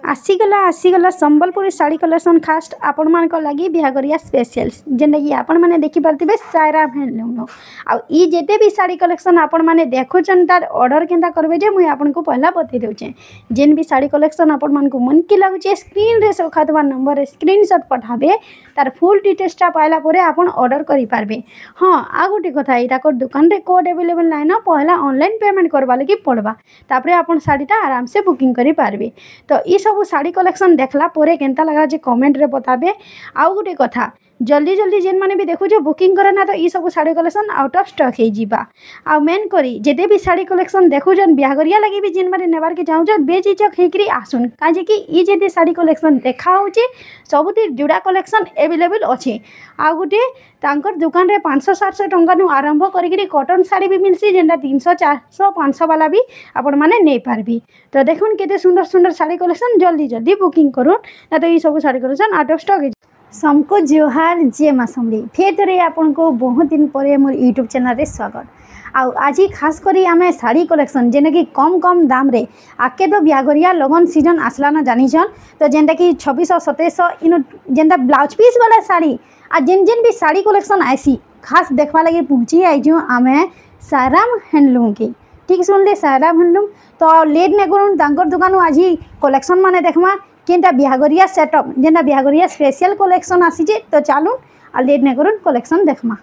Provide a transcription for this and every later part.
आसीगला Sambalpuri sari collection खास्ट आपण मान लगी बिहागरिया स्पेशल्स जेनटा कि आपण मैंने देखिपारे सायरा हैंडलूम आ जेते भी साड़ी कलेक्शन आपण मैंने देखुचन तार ऑर्डर केंता करबे जे मुई आपन को पहला बतई देउचे जेन भी साड़ी कलेक्शन आपण मान को मन की लागुचे स्क्रीन रे सखातबा नंबर रे स्क्रीनशॉट पठाबे तार फुल डिटेल्सटा पाइला परे आपण ऑर्डर करि पारबे। हां आ गोटे कथा एटा को दुकान रे कोड अवेलेबल नै न पहला ऑनलाइन पेमेंट करबा लगी पड़बा तापरे आपण साड़ीटा आराम से बुकिंग करि पारबे। तो ई सब साड़ी कलेक्शन देखला पोरे केंता लगा जे कमेंट रे बताबे। आउ गोटे कथा जल्दी जल्दी जेन माने भी देखो जो बुकिंग करे ना तो ई सब sari collection out of stock हे जीबा। आ मेन करी जेते भी साड़ी कलेक्शन देखो जन बिहागरिया लगी भी जेन माने नेबार के चाहू जन बेझिझक हेकरी आसुन काजे कि ई जेते साड़ी कलेक्शन देखा होचे सबुती जुड़ा कलेक्शन अवेलेबल अछि। आ गोटे तांकर दुकान रे 500-700 टंका नु आरंभ करिकरी कॉटन साड़ी भी मिलसी जेंदा 300-400-500 वाला भी आपण माने नै पारबी। तो देखुन केते सुंदर सुंदर साड़ी कलेक्शन जल्दी जल्दी बुकिंग करूँ ना तो ये सब sari collection out of stock. सबको जोहार जे मासमली फिर थोड़े आपन को बहुत दिन पर मोर यूट्यूब चैनल रे स्वागत। आज खास करी आमे साड़ी कलेक्शन जेने कि कम कम दाम रे आके तो बिहागरिया लगन सीजन आसला न जानिछन तो जेनटा कि 2600-2700 इनो जेनटा ब्लाउज पीस वाला साड़ी आ जेन जेन भी साड़ी कलेक्शन आसी खास देखवा लगे पहुँची आईजु आमे सायराम हैंडलूम के ठीक सुनले सायराम हैंडलूम। तो लेट नहीं करूँ तांकर दुकान आज कलेक्शन माने देखमा केनटा बिहागरिया सेटअप जेनटा बिहागरिया स्पेशल कलेक्शन आसीजे तो चालू आ लेट नहीं करूँ कलेक्शन देखमा।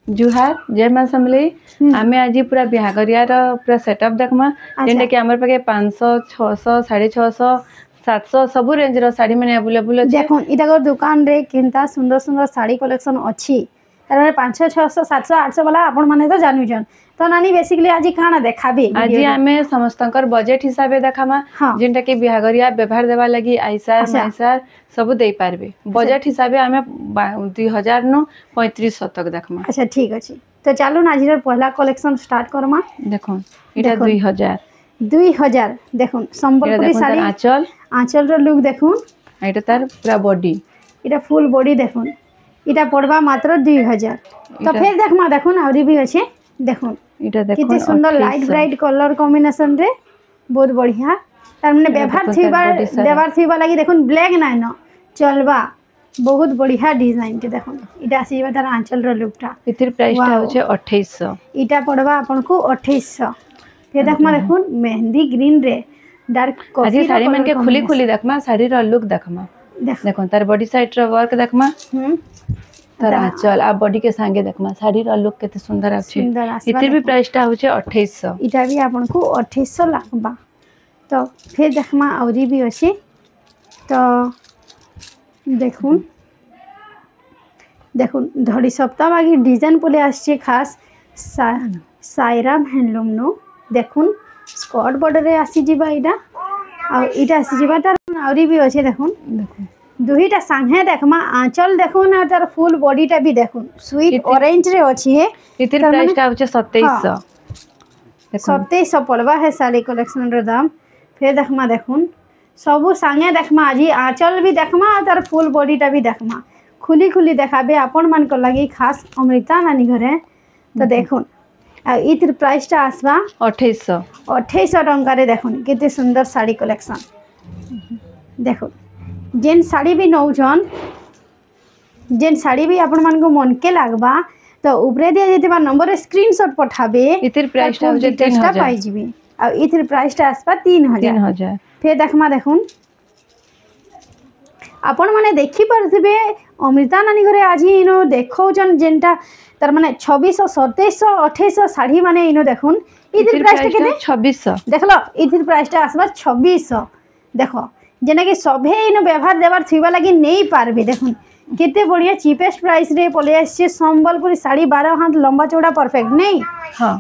जुहार जय मां समली आमे आज पूरा बिहागरिया रो पूरा सेटअप देखमा जेनटा कि हमर पाके 500 600 650 700 सब रेंज रो साड़ी माने अवेलेबल अछि। देखो इटा को दुकान रे केनता सुंदर सुंदर साड़ी कलेक्शन अछि तार 500 600 700 800 वाला आपण माने तो जानू जन तो नानी बेसिकली आज काना देखाबे आज आमे समस्तकर बजट हिसाबे देखामा जेनटा कि बिहागरिया व्यवहार देबा लगी आइसार माइसार सब देई पारबे बजट हिसाबे आमे 2000 नु 3500 तक देखमा। अच्छा ठीक अछि तो चालू ना आज पहला कलेक्शन स्टार्ट करमा। देखो इटा 2000 देखो संबलपुरी साड़ी आंचल रो लुक देखो एटा तार पूरा बॉडी इटा फुल बॉडी देखो इटा पड़वा मात्र 2000। तो फिर देखमा देखो आउरी भी अछि देखो इटा देखो कितने सुंदर लाइट ब्राइट कलर कॉम्बिनेशन रे बहुत बढ़िया तार माने व्यवहार थीबा देवार थीबा लागि देखो ब्लैक नाइ न चलबा बहुत बढ़िया डिजाइन के देखो इटा आसीबा तार आंचल रो लुकटा इतिर प्राइस ता होचे 2800 इटा पड़वा आपन को 2800। फिर देखमा देखो मेहंदी ग्रीन रे डार्क कॉफी आज साड़ी मन के खुली खुली देखमा साड़ी रो लुक देखमा देखो तार बॉडी साइड रो वर्क देखमा तार आंचल आ बॉडी के संगे देखमा साड़ी रो लुक केते सुंदर अछि। इतिर भी प्राइस ता होचे 2800 इटा भी आपन को 2800 लागबा। तो फिर देखमा औरी भी अछि तो देखुन धड़ी सप्ताह बाकी डिजाइन पले आछे खास सायराम हैंडलूम नो देखुन स्कर्ट बॉर्डर रे आसी जिबा इटा आ इटा आसी जिबा तार औरी भी अछि देखुन दुहीटा संगे देखमा आंचल देखो ना तार फुल बॉडीटा भी देखुन स्वीट ऑरेंज रे अछि है इतिर प्राइस ता होचे 2700 2700 पड़वा है साड़ी कलेक्शन रो दाम। फिर देखमा देखुन सबु संगे देखमा आज आंचल भी देखमा तार फुल बॉडीटा भी देखमा खुली खुली देखाबे आपण मान को लगी खास अमृता नानी घरे। तो देखुन आ इतिर प्राइस ता आसबा 2800 टंका रे देखुन केते सुंदर साड़ी कलेक्शन देखुन जेन साड़ी भी नौजन जेन साड़ी भी आपण मान को मन के लागबा तो ऊपरे दिया जेतबा नंबर स्क्रीनशॉट पठाबे इतिर प्राइस ता होचे 3000 पाई जिबे आ इतिर प्राइस ता आसबा 3000। फिर देखमा देखुन आपण माने देखि परथिबे अमृता नानी घरे आज इनो देखौ जन जेनटा तार माने 2600 2700 2800 साड़ी माने इनो देखुन इतिर प्राइस ता केते 2600 देखलो इतिर प्राइस ता आसबा 2600। देखो जेना कि सभे इनो व्यवहार देवार थीबा लागि नहीं पारबे देखुन केते बढ़िया चीपेस्ट प्राइस रे पले आछे संबलपुरी साड़ी 12 हाथ लंबा चौड़ा परफेक्ट नहीं। हां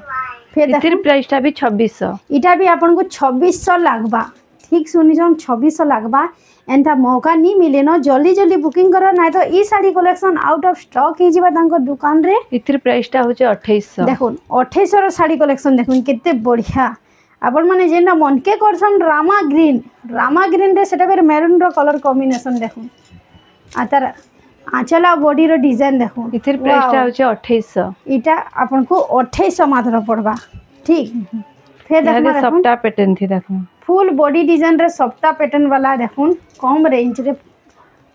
फिर इतिर प्राइस ता भी 2600 इटा भी आपन को 2600 लागबा ठीक सुनी जन 2600 लागबा। एंता मौका नहीं मिले न जल्दी जल्दी बुकिंग करा ना तो ई sari collection out of stock हे जिबा तांको दुकान रे। इतिर प्राइस ता होचे 2800 देखुन 2800 रो साड़ी कलेक्शन देखुन केते बढ़िया आपण माने जेना मन के करसन रामा ग्रीन रे सेटा बेर मैरून रो कलर कॉम्बिनेशन देखुन आ तार आंचल आ बॉडी रो डिजाइन देखुन इतिर प्राइस ता होचे 2800 इटा आपण को 2800 मात्र पड़बा ठीक। फिर देखमा सबटा पैटर्न थी देखो फुल बॉडी डिजाइन रे सप्ता पैटर्न वाला देखुन कम रेंज रे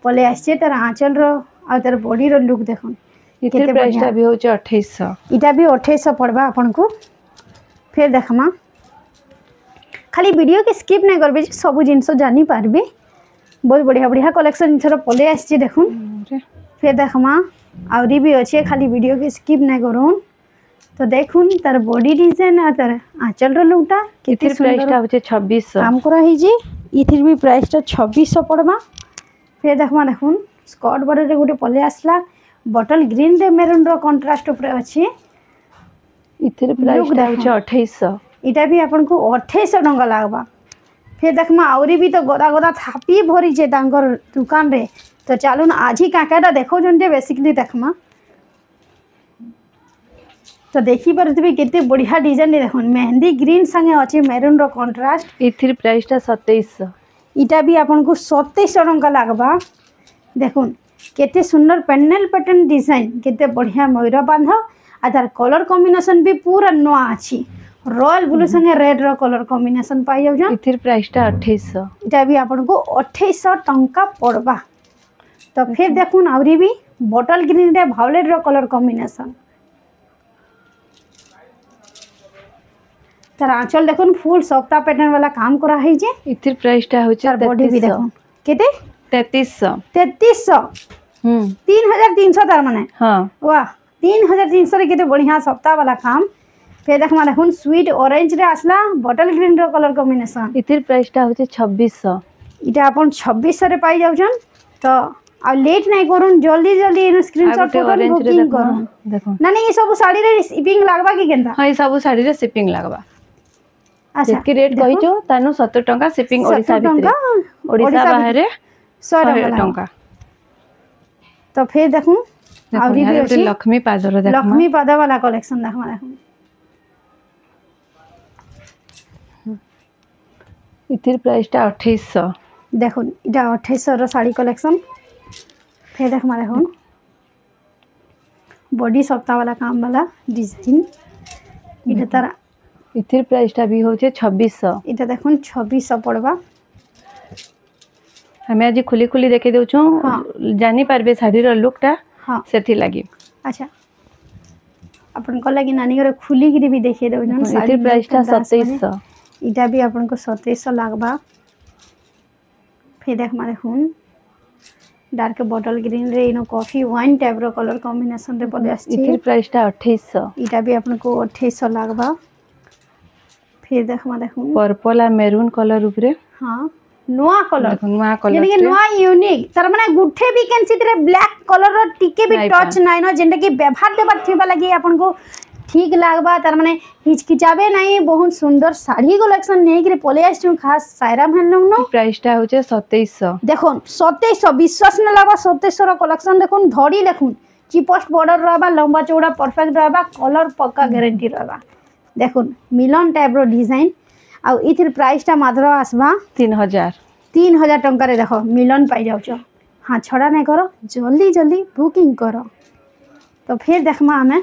पले आछे तार आंचल रो आ तार बॉडी रो लुक देखुन इतिर प्राइस टा भी हो 2800 इटा भी 2800 पड़बा अपन को फिर देखमा खाली वीडियो के स्किप नहीं करबे सब जिंस जानी पारबे बहुत बढ़िया बढ़िया कलेक्शन इथर पले आछे देखुन फिर देखमा आवरी भी अच्छे खाली वीडियो के स्किप नहीं करूँ तो देखुन तार बॉडी डिजाइन आ तार आंचल रो लुकटा इतिर प्राइस टा होचे 2600 काम करा ही जी इथिर भी प्राइस टा 2600 पड़बा फिर देखमा देखुन स्कर्ट बॉर्डर रे गोटे पले आसला बॉटल ग्रीन रे मेरून रो कंट्रास्ट ऊपर अछि इतिर प्राइस टा होचे 2800 इटा भी आपन को 2800 टंका लागबा फिर देखमा आवरी भी तो गोदा गोदा थापी भरी जे तांकर दुकान रे तो चालून आज ही काकाटा देखो जंटे बेसिकली देखमा तो देखी पारथि केते बढ़िया डिजाइन देखुन मेहंदी ग्रीन संगे अछि मेरून रो कंट्रास्ट इथिर प्राइस टा 2700 इटा भी आपन को 2700 टंका लागबा देखुन केते सुंदर पैनल पैटर्न डिजाइन केते बढ़िया मयूर बांध आ तार कलर कॉम्बिनेशन भी पूरा नवा अछि रॉयल ब्लू संगे रेड रो कलर कॉम्बिनेशन पाई जाउ जन इथिर प्राइस टा 2800 इटा भी आपन को 2800 टंका पड़बा तो फिर देखुन आवरी भी बॉटल ग्रीन रे वायलेट रो कलर कॉम्बिनेशन तार आंचल देखुन फुल सप्ता पैटर्न वाला काम करा है जे इथिर प्राइस टा होचे बॉडी भी देखुन केते 3300 3300 तार माने हां वाह 3300 रे केते बढ़िया सप्ता वाला काम फिर देखमा देखुन स्वीट ऑरेंज रे आसला बॉटल ग्रीन रो कलर कॉम्बिनेशन इथिर प्राइस टा होचे 2600 इटा अपन 2600 रे पाई जाउ जन तो आ लेट नहीं करूँ जल्दी जल्दी इन स्क्रीनशॉट फोटो बुकिंग करूँ देखो ना नहीं ये सब साड़ी रे शिपिंग लागबा की केनता हां ये सब साड़ी रे शिपिंग लागबा अच्छा जेकी रेट कहि जो तानु 70 टंका शिपिंग ओडिसा भितरे ओडिसा बाहर 100 टंका तो फिर देखूं आवरी भी अछि लक्ष्मी पादर देखो लक्ष्मी पाद वाला कलेक्शन देखमा देखूं इथिर प्राइस टा 2800 देखुन इटा 2800 रो साड़ी कलेक्शन फिर देखमा देखुन बॉडी सप्ताह वाला काम वाला डिजाइन इटा तारा इथिर प्राइस टा भी होचे 2600 इटा देखुन 2600 पड़बा हमें आज खुली खुली देखे देउछु जानी पारबे साड़ी रो लुक टा हां सेथि लागि अच्छा अपन को लागि नानी रे खुली गिरी भी देखे देउ जन साड़ी इथिर प्राइस टा 2700 इटा भी अपन को 2700 लागबा फिर देखमा देखुन डार्क बॉटल ग्रीन रे इनो कॉफी वाइन टाइप रो कलर कॉम्बिनेशन रे पले आछि इथिर प्राइस टा 2800 इटा भी अपन को 2800 लागबा फिर देखमा देखुन पर्पल आ मेरून कलर ऊपरे हां नोआ कलर नोआ कलर यानी कि नोआ यूनिक तार माने गुठे भी कैन सितरे ब्लैक कलर रो टिके भी टच नाइ न जेंटा कि व्यवहार देबार थिबा लागि अपन को ठीक लागबा तार माने हिचकिचाबे नहीं बहुत सुंदर साड़ी कलेक्शन नै कि पले आछू खास सायराम हैंडलूम नो प्राइस टा होचे 2700 देखुन 2700 विश्वास न लागबा 2700 रो कलेक्शन देखुन धड़ी लेखुन चिपोस्ट बॉर्डर रहबा लंबा चौड़ा परफेक्ट रहबा कलर पक्का गारंटी रहबा देखुन मिलन टाइप रो डिजाइन आ इथिर प्राइस टा मात्र आसबा 3000 टंका रे देखो मिलन पाई जाउ छ हां छड़ा नै करो जल्दी जल्दी बुकिंग करो तो फिर देखमा हमें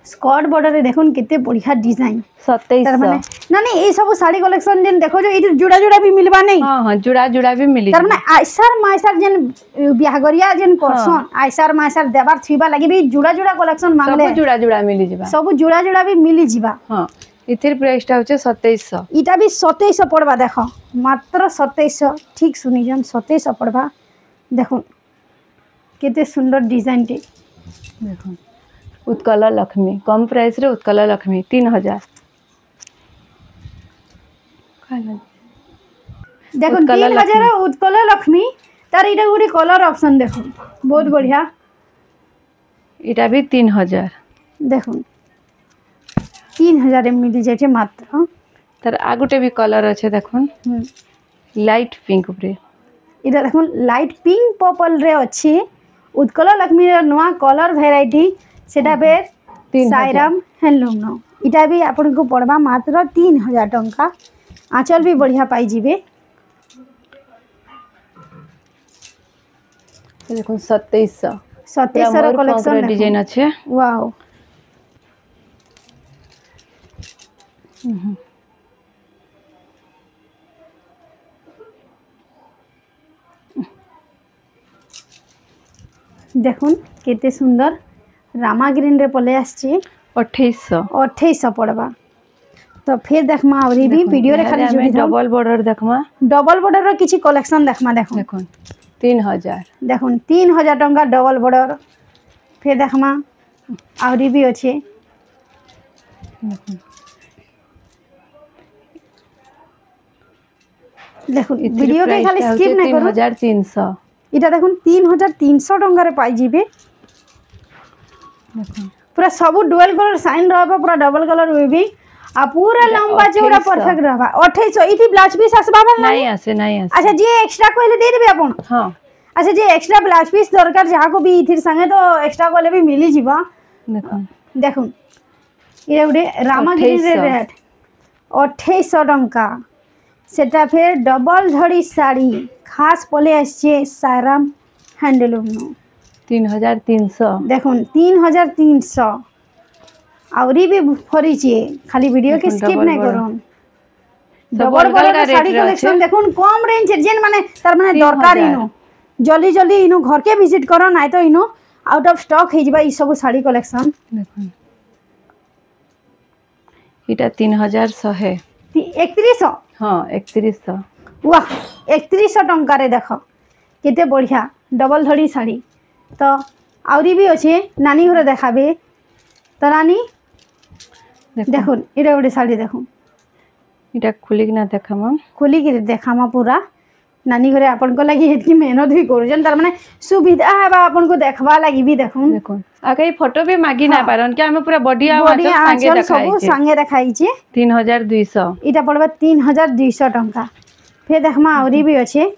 स्कर्ट बॉर्डर रे देखुन कितने बढ़िया डिजाइन 2700 माने ना नहीं ए सब साड़ी कलेक्शन जेन देखो जो इधर जुड़ा जुड़ा भी मिलबा नहीं हां हां जुड़ा जुड़ा भी मिली तर माने आइसर माइसर जेन बिहागरिया जेन करसन आइसर माइसर देबार थिबा लागि भी जुड़ा जुड़ा कलेक्शन मांगले सब जुड़ा जुड़ा मिली जिबा सब जुड़ा जुड़ा भी मिली जिबा हां इथिर प्राइस टा होचे 2700 इटा भी 2700 पड़बा देखो मात्र 2700 ठीक सुनी जन 2700 पड़बा देखो केते सुंदर डिजाइन टे देखो उत्कल लक्ष्मी कम प्राइस रे उत्कल लक्ष्मी 3000 देखो 3000 उत्कल लक्ष्मी तार इटा गुडी कलर ऑप्शन देखो बहुत बढ़िया इटा भी 3000 देखो 3000 मिली जाए मात्र तार आगुटे भी कलर अच्छे देखो लाइट पिंक ऊपरे इटा देखो लाइट पिंक पर्पल रे अच्छी उत्कल लक्ष्मी रे नवा कलर वेराइटी सेटा बे सायराम हैंडलूम नो इटा भी आपन को पड़बा मात्र 3000 टंका आंचल भी बढ़िया पाई जीवे देखो 2700 रो कलेक्शन डिजाइन अच्छे वाओ देखुन केते सुंदर रामा ग्रीन रे पले आछी 2800 पड़वा। तो फिर देखमा आवरी भी वीडियो रे खाली जोड़ी डबल बॉर्डर देखमा डबल बॉर्डर रो किछि कलेक्शन देखमा देखो देखुन 3000 देखुन 3000 टंका डबल बॉर्डर। फिर देखमा आवरी भी अच्छे देखुन वीडियो के खाली स्किप नै करू 3300 इटा देखुन 3300 टंका रे पाई जिबे। देखुन पूरा सब डुअल कलर साइन रहबा पूरा डबल कलर वेबी आ पूरा लंबा चौड़ा परफेक्ट रहबा 2800 इथि ब्लाउज पीस आसबा वाला नहीं आसे अच्छा जे एक्स्ट्रा कहले दे देबे अपन हां अच्छा जे एक्स्ट्रा ब्लाउज पीस दरकार जहा को भी इथिर संगे तो एक्स्ट्रा कहले भी मिली जिबा। देखुन देखुन ये उडे रामागिरी रे रेट 2800 टंका सेटा फिर डबल धड़ी साड़ी खास पले आछे सायराम हैंडलूम नो 3300 देखुन 3300 आवरी भी फरी छे खाली वीडियो के स्किप नै करूँ डबल बॉर्डर साड़ी कलेक्शन देखुन कम रेंज जेन माने तार माने दरकार इनो जल्दी जल्दी इनो घर के विजिट करो नाइ तो इनो आउट ऑफ स्टॉक हे जिबा ई सब साड़ी कलेक्शन। देखुन इटा 3100 है 3100 हां 3100 वाह 3100 टंका रे देखो केते बढ़िया डबल धड़ी साड़ी। तो आवरी भी अच्छे नानी घरे देखाबे तो नानी देखुन इटा गोटे साड़ी देखुन इटा खुली ना देखामा खुली के देखामा पूरा नानी घरे आपन को लगी हेतकी मेहनत भी करूजन तार माने सुविधा हेबा आपन को देखबा लगी भी देखुन देखुन आगे फोटो भी मागी ना पारन कि हम पूरा बॉडी संगे देखाई सब संगे देखाई छे 3200 इटा पड़बा 3200 टंका। फिर देखमा आवरी भी अच्छे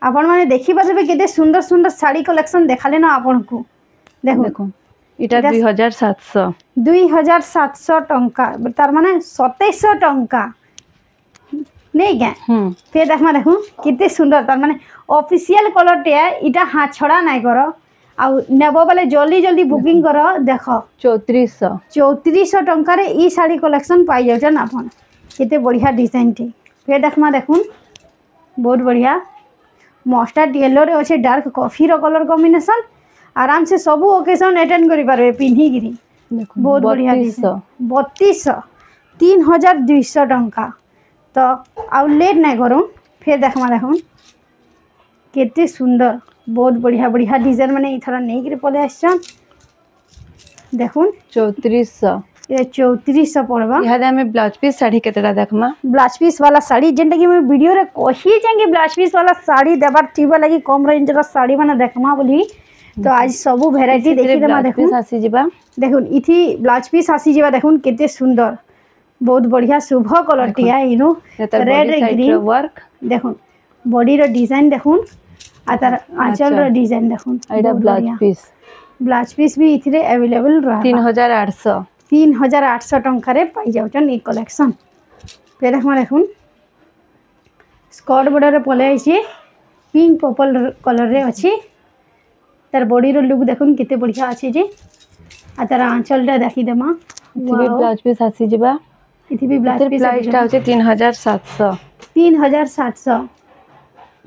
आपण माने देखि पाबे केते सुंदर सुंदर साड़ी कलेक्शन देखाले ना आपन को देखुन इटा 2700 टंका तार माने 2700 टंका नहीं क्या फिर देखमा देखुन कितने सुंदर तार माने ऑफिशियल कलर टे इटा हाथ छड़ा नहीं करो आ नेबो वाले जल्दी जल्दी बुकिंग करो देखो 3400 टंका रे ई साड़ी कलेक्शन पाई जाउछन आपन कितने बढ़िया डिजाइन टी। फिर देखमा देखुन बहुत बढ़िया मस्टर्ड येलो रे अच्छे डार्क कॉफी रो कलर कॉम्बिनेशन आराम से सब ओकेजन अटेंड करि पारबे पिन्ही गिरी बहुत बढ़िया 3200 3200 टंका। तो आउ लेट नहीं करूँ फिर देखमा देखुन केते सुंदर बहुत बढ़िया बढ़िया डिजाइन माने इथरा नहीं करे पले आछन देखुन 3400 ये 3400 पड़वा। इहादे हमें ब्लाउज पीस साड़ी केतेटा देखमा ब्लाउज पीस वाला साड़ी जेंटा कि मैं वीडियो रे कहि जांगे ब्लाउज पीस वाला साड़ी देबार टीबा लगी कम रेंज रो साड़ी माने देखमा बोली तो आज सब वैरायटी देखि देमा देखुन आसी जिबा देखुन इथि ब्लाउज पीस आसी जिबा देखुन केते सुंदर बहुत बढ़िया शुभ कलर टिया इनो रेड ग्रीन वर्क देखुन बॉडी रो डिजाइन देखुन आ तार आंचल रो डिजाइन देखुन एटा ब्लाउज पीस भी इथिरे अवेलेबल रहा 3800 टंका रे पाई जाउछन ई कलेक्शन। फिर देखमा देखुन स्कर्ट बॉर्डर रे पले आइछे पिंक पर्पल कलर रे अछि तार बॉडी रो लुक देखुन केते बढ़िया अछि जे आ तार आंचल टा देखि देमा इथि ब्लाउज पीस आसी जिबा इथि भी ब्लाउज पीस प्राइस टा होचे 3700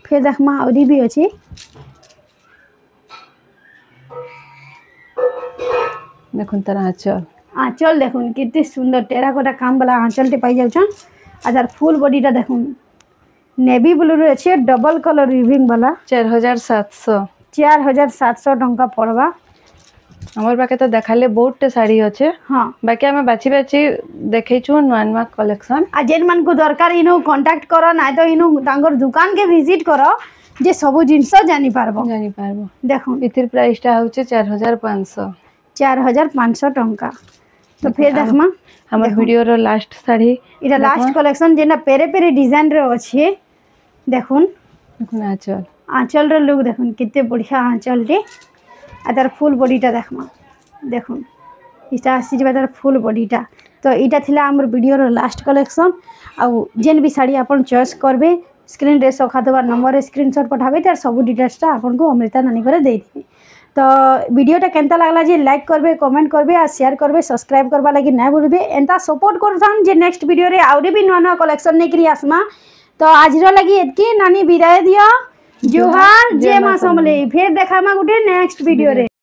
फिर देखमा औरी भी अछि देखुन तार आंचल देखुन कितने सुंदर टेराकोटा काम वाला आंचल टे पाई जाउछन आ तार फुल बॉडी टा देखुन नेवी ब्लू रे अछि डबल कलर वीविंग वाला 4700 टंका पड़वा। हमर बाके तो देखाले बहुत टे साड़ी अच्छे हाँ बाकी हमें बाछी बाछी देखैछु नुआ नुआ कलेक्शन आ जेन मन को दरकार इनो कांटेक्ट करो ना तो इनो तांगर दुकान के विजिट करो जे सब जिंस जानि पारबो देखो इतिर प्राइस टा होचे 4500 टंका। तो फिर देखमा हमर वीडियो रो लास्ट साड़ी इटा लास्ट कलेक्शन जेना पेरे पेरे डिजाइन रो अछि देखुन देखुन आंचल रो लुक देखुन कितने बढ़िया आंचल रे आ तार फुल बॉडीटा देखमा देखुन इटा आसी जबा तार फुल बॉडीटा। तो इटा थिला हमर वीडियो रो लास्ट कलेक्शन आ जेन भी साड़ी आपन चॉइस करबे स्क्रीन रे सखा देबा नंबर स्क्रीनशॉट पठाबे तार सब डिटेल्स टा आपन को अमृता नानी करे दे देबे। तो वीडियोटा केनता लागला जे लाइक करबे कमेंट करबे आ शेयर करबे सब्सक्राइब करबा लागि ना भूलबे एंता सपोर्ट करथान जे नेक्स्ट वीडियो रे आउरी भी नवा नवा कलेक्शन नेकरी आसमा। तो आज रो लागि एतकी नानी विदाय दियो जोहार जय मां समलेई। फिर देखा गुटे नेक्स्ट वीडियो रे।